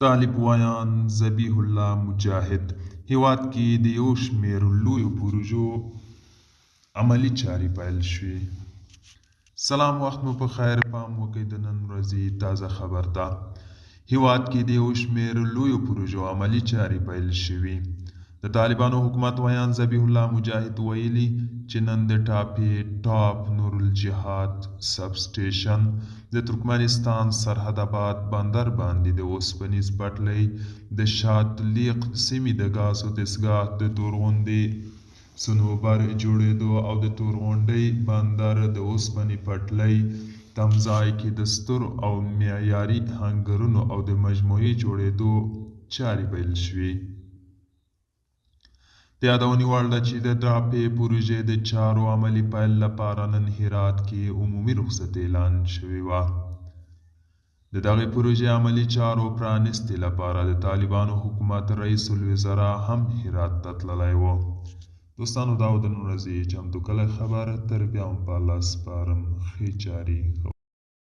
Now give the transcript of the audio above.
طالب ویان ذبیح الله مجاهد هیواد کې د یو شمېر لویو پروژو عملي چارې پیل شوې. سلام، وخت مو په خیر. پام وکړئ د نن ورځې تازه خبر ته. هیواد کې د یو شمېر لویو پروژو عملي چارې پیل شوې. د طالبانو حکومت ویان ذبیح الله مجاهد ویلي چې نن د ټاپې ټاپ نورالجهاد سب سټیشن د ترکمنستان سرحد آباد بندر باندې د اوسپنیز پټلۍ د شاتلیق سیمې د ګازو دستګاه د تورغونډۍ صنوبر جوړېدو او د تورغونډۍ بندر د اوسپنې پټلۍ تمځای کې د سترو او معیاري هنګرونو او د مجموعې جوړېدو چارې پیل شوې. د یادونې وړ ده چې د ټاپې پروژې د چارو عملي پیل لپاره نن هرات کې عمومي رخصتي اعلان شوې وه. د دغې پروژې عملي چارو پرانستې لپاره د طالبانو حکومت رئیس الوزرا هم هرات ته تللی و. دوستانو، دا و د نن ورځې چمتو کلی خبر. تر بیا هم په الله سپارم. ښې چارې